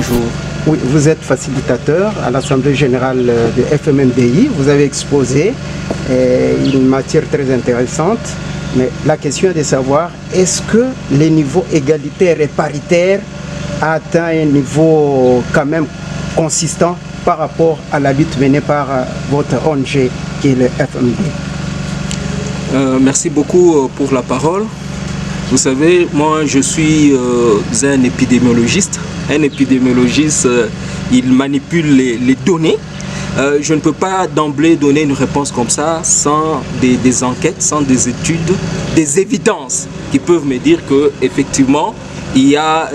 bonjour. Oui, vous êtes facilitateur à l'Assemblée générale de FMMDI. Vous avez exposé une matière très intéressante. Mais la question est de savoir, est-ce que le niveau égalitaire et paritaire a atteint un niveau quand même consistant par rapport à la lutte menée par votre ONG qui est le FMD? Merci beaucoup pour la parole. Vous savez, moi je suis un épidémiologiste. Un épidémiologiste, il manipule les données. Je ne peux pas d'emblée donner une réponse comme ça sans des enquêtes, sans des études, des évidences qui peuvent me dire qu'effectivement il y a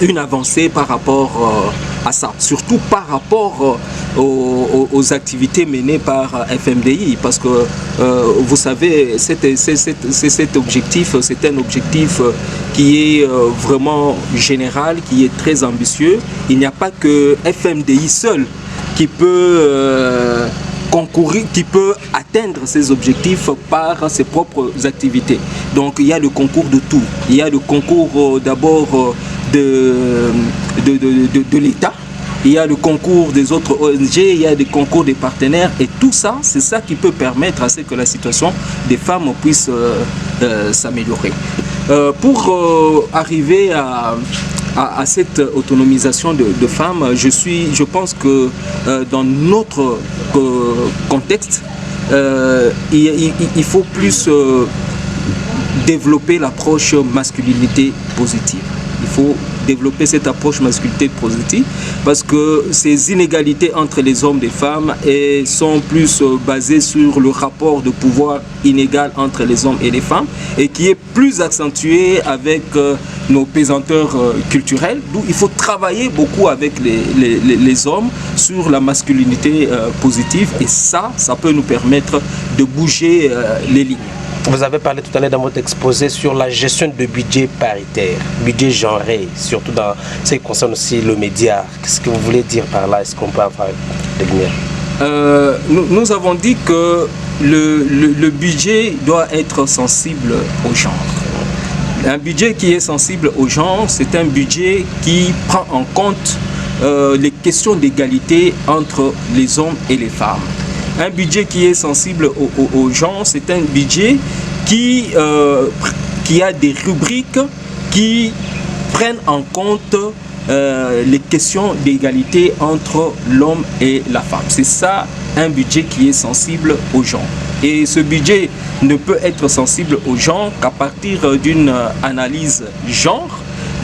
une avancée par rapport à ça, surtout par rapport aux activités menées par FMDI, parce que vous savez, cet objectif, c'est un objectif qui est vraiment général, qui est très ambitieux. Il n'y a pas que FMDI seul qui peut concourir, qui peut atteindre ses objectifs par ses propres activités. Donc il y a le concours de tout. Il y a le concours d'abord de l'État, il y a le concours des autres ONG, il y a des concours des partenaires, et tout ça, c'est ça qui peut permettre à ce que la situation des femmes puisse s'améliorer. Pour arriver à cette autonomisation de femmes, je pense que dans notre contexte, il faut plus développer l'approche masculinité positive. Il faut développer cette approche masculinité positive parce que ces inégalités entre les hommes et les femmes sont plus basées sur le rapport de pouvoir inégal entre les hommes et les femmes et qui est plus accentué avec nos pesanteurs culturels, d'où il faut travailler beaucoup avec les hommes sur la masculinité positive, et ça peut nous permettre de bouger les lignes. Vous avez parlé tout à l'heure dans votre exposé sur la gestion de budget paritaire, budget genré, surtout dans ce qui concerne aussi le média. Qu'est-ce que vous voulez dire par là? Est-ce qu'on peut en faire de lumière? Nous avons dit que le budget doit être sensible au genre. Un budget qui est sensible au genre, c'est un budget qui prend en compte les questions d'égalité entre les hommes et les femmes. Un budget qui est sensible au genre, c'est un budget qui a des rubriques qui prennent en compte les questions d'égalité entre l'homme et la femme. C'est ça, un budget qui est sensible au genre. Et ce budget ne peut être sensible au genre qu'à partir d'une analyse genre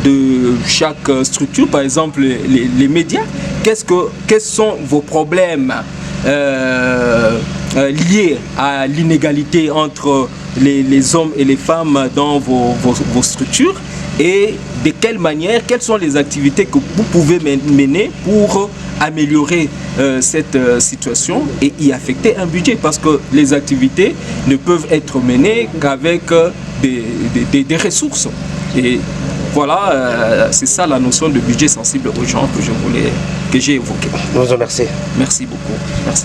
de chaque structure. Par exemple, les médias. Quels sont vos problèmes liés à l'inégalité entre les hommes et les femmes dans vos structures, et de quelle manière, quelles sont les activités que vous pouvez mener pour améliorer cette situation et y affecter un budget, parce que les activités ne peuvent être menées qu'avec des ressources. Et voilà, c'est ça la notion de budget sensible aux gens que j'ai évoqué. Je vous remercie. Merci beaucoup. Merci.